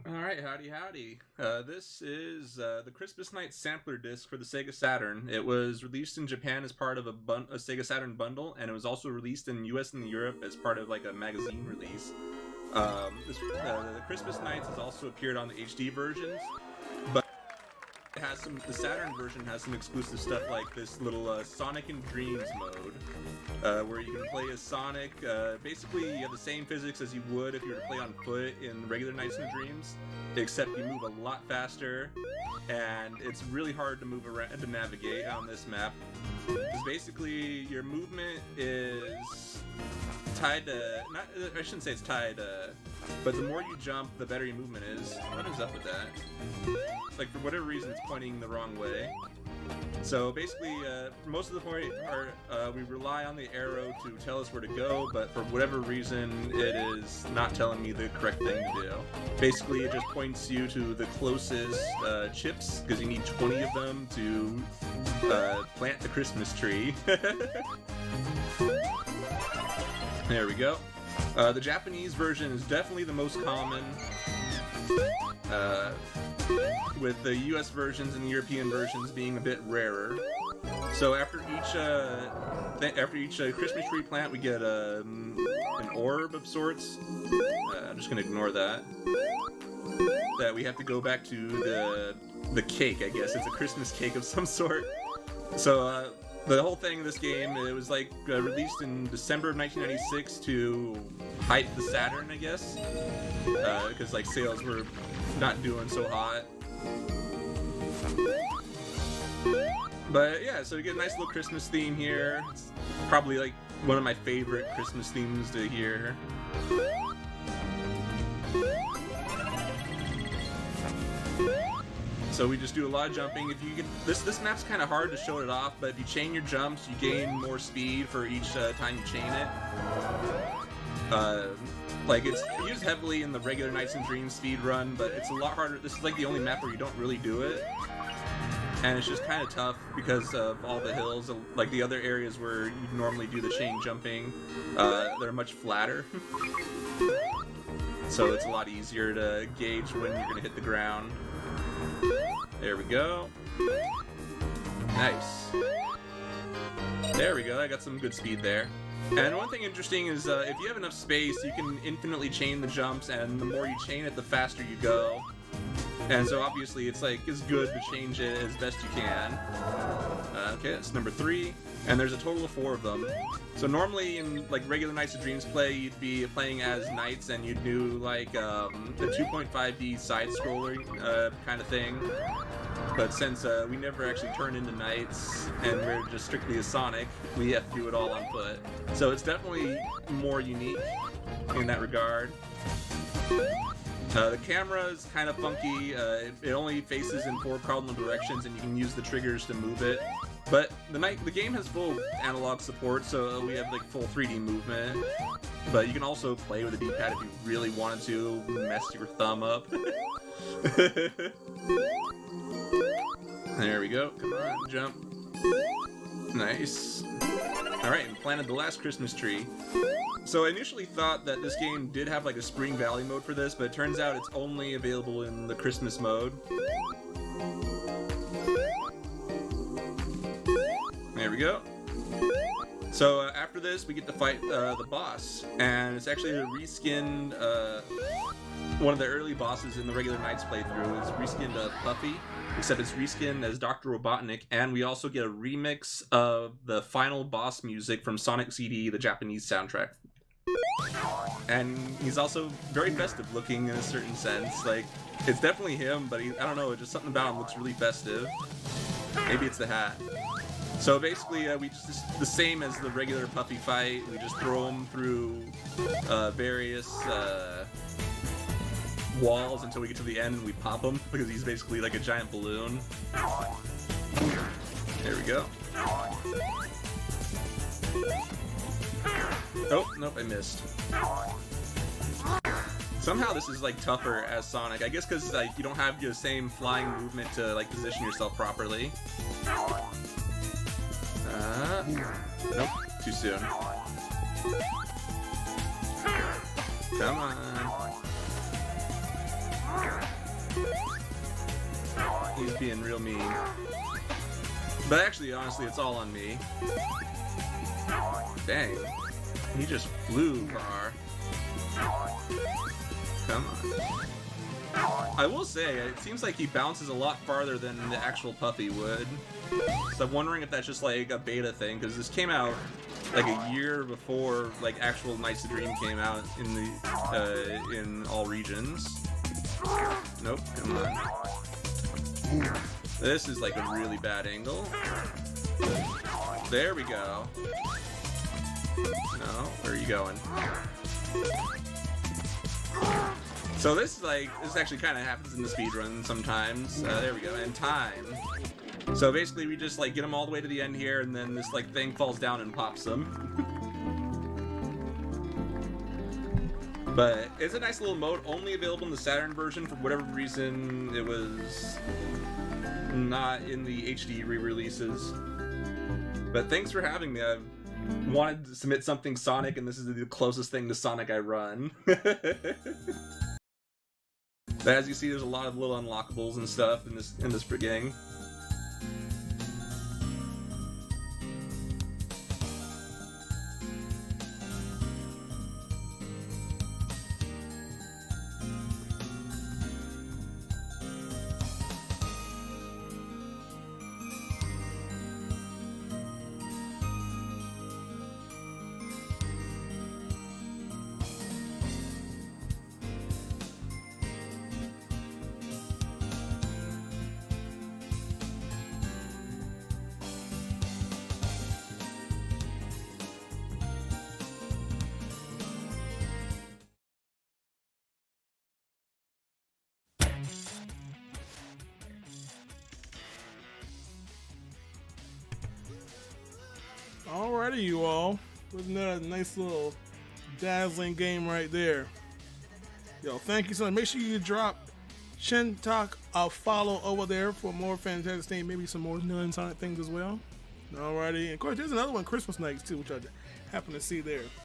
Alright, howdy. This is the Christmas Night sampler disc for the Sega Saturn. It was released in Japan as part of a Sega Saturn bundle, and it was also released in US and Europe as part of like a magazine release. The Christmas Nights has also appeared on the HD versions, but it has the Saturn version has some exclusive stuff like this little Sonic and Dreams mode, where you can play as Sonic. Basically, you have the same physics as you would if you were to play on foot in regular Nights and Dreams, except you move a lot faster, and it's really hard to move around to navigate on this map. Because basically, your movement is tied to, I shouldn't say it's tied, but the more you jump, the better your movement is. What is up with that? Like, for whatever reason, it's pointing the wrong way. So basically, for most of the part, we rely on the arrow to tell us where to go, but for whatever reason, it is not telling me the correct thing to do. Basically, it just points you to the closest chips, because you need 20 of them to plant the Christmas tree. There we go. The Japanese version is definitely the most common, with the US versions and the European versions being a bit rarer. So after each Christmas tree plant, we get an orb of sorts. I'm just gonna ignore that. That we have to go back to the cake, I guess. It's a Christmas cake of some sort. So the whole thing of this game, it was like released in December of 1996 to hype the Saturn, I guess, because like sales were not doing so hot. But yeah, so we get a nice little Christmas theme here. It's probably like one of my favorite Christmas themes to hear. So we just do a lot of jumping. If you get this map's kind of hard to show it off, but if you chain your jumps, you gain more speed for each time you chain it. Like it's used heavily in the regular Nights and Dreams speed run, but it's a lot harder. This is like the only map where you don't really do it, and it's just kind of tough because of all the hills. Like the other areas where you normally do the chain jumping, they're much flatter. So it's a lot easier to gauge when you're gonna hit the ground. There we go. Nice. There we go, I got some good speed there. And one thing interesting is if you have enough space, you can infinitely chain the jumps, and the more you chain it, the faster you go. And so obviously it's like, it's good to change it as best you can. Okay, that's number 3. And there's a total of 4 of them. So normally in like regular Nights of Dreams play, you'd be playing as knights and you'd do like the 2.5D side-scroller kind of thing. But since we never actually turn into knights and we're just strictly a Sonic, we have to do it all on foot. So it's definitely more unique in that regard. The camera is kind of funky. It only faces in 4 cardinal directions, and you can use the triggers to move it. But the game has full analog support, so we have like full 3D movement. But you can also play with the D-pad if you really wanted to mess your thumb up. There we go. Come on, jump. Nice. Alright, and planted the last Christmas tree. So I initially thought that this game did have like a Spring Valley mode for this, but it turns out it's only available in the Christmas mode. There we go. So after this, we get to fight the boss, and it's actually a reskinned, one of the early bosses in the regular Nights playthrough is reskinned Puffy, except it's reskinned as Dr. Robotnik, and we also get a remix of the final boss music from Sonic CD, the Japanese soundtrack. And he's also very festive looking in a certain sense. Like, it's definitely him, but I don't know, just something about him looks really festive. Maybe it's the hat. So basically, we just the same as the regular Puffy fight. We just throw him through various walls until we get to the end and we pop him, because he's basically like a giant balloon. There we go. Oh, nope, I missed. Somehow this is like tougher as Sonic. I guess because like you don't have the same flying movement to like position yourself properly. Nope, too soon. Come on. He's being real mean. But actually, honestly, it's all on me. Dang. He just flew far. Come on. I will say, it seems like he bounces a lot farther than the actual Puffy would. So I'm wondering if that's just like a beta thing, because this came out like a year before like actual Nights of Dream came out in the in all regions. Nope, come on. This is like a really bad angle. There we go. No, where are you going? So this actually kind of happens in the speedrun sometimes. There we go, and time. So basically we just like get them all the way to the end here, and then this like thing falls down and pops them. But it's a nice little mode, only available in the Saturn version. For whatever reason, it was not in the HD re-releases. But thanks for having me. I've wanted to submit something Sonic, and this is the closest thing to Sonic I run. But as you see, there's a lot of little unlockables and stuff in this beginning. Alrighty, you all. Wasn't that a nice little dazzling game right there? Yo, thank you so much. Make sure you drop Shentok a follow over there for more fantastic things, maybe some more non-Sonic things as well. Alrighty, and of course, there's another one, Christmas Nights too, which I happen to see there.